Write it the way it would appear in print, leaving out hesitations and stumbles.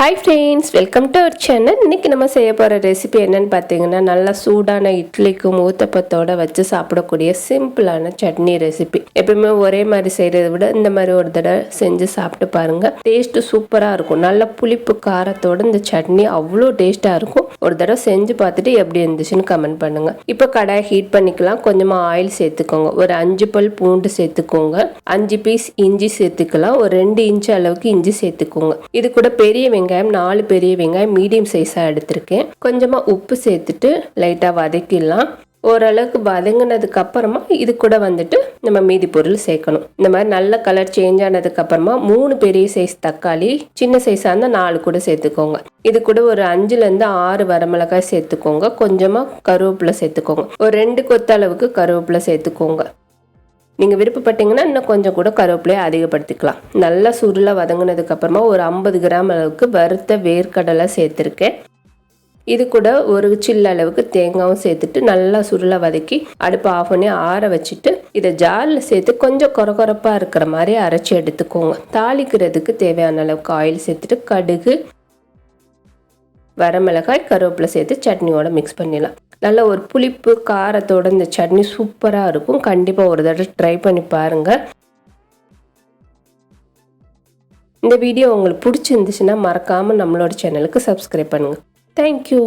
Hi friends, welcome to our channel. இன்றைக்கி நம்ம செய்ய போகிற ரெசிபி என்னென்னு பார்த்தீங்கன்னா, நல்லா சூடான இட்லிக்கும் ஊத்தப்பத்தோடு வச்சு சாப்பிடக்கூடிய சிம்பிளான சட்னி ரெசிபி. எப்பவுமே ஒரே மாதிரி செய்கிறத விட இந்த மாதிரி ஒரு தடவை செஞ்சு சாப்பிட்டு பாருங்கள். டேஸ்ட்டு சூப்பராக இருக்கும். நல்ல புளிப்பு காரத்தோடு இந்த சட்னி அவ்வளோ டேஸ்ட்டாக இருக்கும். ஒரு தடவை செஞ்சு பார்த்துட்டு எப்படி இருந்துச்சுன்னு கமெண்ட் பண்ணுங்கள். இப்போ கடாயை ஹீட் பண்ணிக்கலாம். கொஞ்சமாக ஆயில் சேர்த்துக்கோங்க. ஒரு 5 பல் பூண்டு சேர்த்துக்கோங்க. 5 பீஸ் இஞ்சி சேர்த்துக்கலாம். ஒரு 2 இன்ச்சு அளவுக்கு இஞ்சி சேர்த்துக்கோங்க. இது கூட பெரிய வெங்காயம் 4 பெரிய வெங்காயம் மீடியம் சைஸாக எடுத்திருக்கேன். கொஞ்சமாக உப்பு சேர்த்துட்டு லைட்டாக வதக்கிடலாம். ஓரளவுக்கு வதங்கினதுக்கு அப்புறமா இது கூட வந்துட்டு நம்ம மீதி பொருள் சேர்க்கணும். இந்த மாதிரி நல்ல கலர் சேஞ்ச் ஆனதுக்கு அப்புறமா 3 பெரிய சைஸ் தக்காளி, சின்ன சைஸாக இருந்தால் 4 கூட சேர்த்துக்கோங்க. இது கூட ஒரு 5லேருந்து 6 வரமிளகாய் சேர்த்துக்கோங்க. கொஞ்சமாக கருவேப்பிலை சேர்த்துக்கோங்க. ஒரு 2 கொத்து அளவுக்கு கருவேப்பிலை சேர்த்துக்கோங்க. நீங்கள் விருப்பப்பட்டீங்கன்னா இன்னும் கொஞ்சம் கூட கருவேப்பிலையை அதிகப்படுத்திக்கலாம். நல்லா சுருளாக வதங்கினதுக்கு அப்புறமா ஒரு 50 கிராம் அளவுக்கு வறுத்த வேர்க்கடலை சேர்த்துருக்கேன். இது கூட ஒரு சில்லு அளவுக்கு தேங்காயும் சேர்த்துட்டு நல்லா சுருளாக வதக்கி அடுப்பு ஆஃப் பண்ணி ஆற வச்சுட்டு இதை ஜாரில் சேர்த்து கொஞ்சம் கொரகொரப்பாக இருக்கிற மாதிரி அரைச்சி எடுத்துக்கோங்க. தாளிக்கிறதுக்கு தேவையான அளவுக்கு ஆயில் சேர்த்துட்டு கடுகு, வரமிளகாய், கருவேப்பிலை சேர்த்து சட்னியோட மிக்ஸ் பண்ணிடலாம். நல்ல ஒரு புளிப்பு காரத்தோட இந்த சட்னி சூப்பராக இருக்கும். கண்டிப்பாக ஒரு தடவை ட்ரை பண்ணி பாருங்கள். இந்த வீடியோ உங்களுக்கு பிடிச்சிருந்துச்சுன்னா மறக்காமல் நம்மளோட சேனலுக்கு சப்ஸ்கிரைப் பண்ணுங்கள். தேங்க்யூ.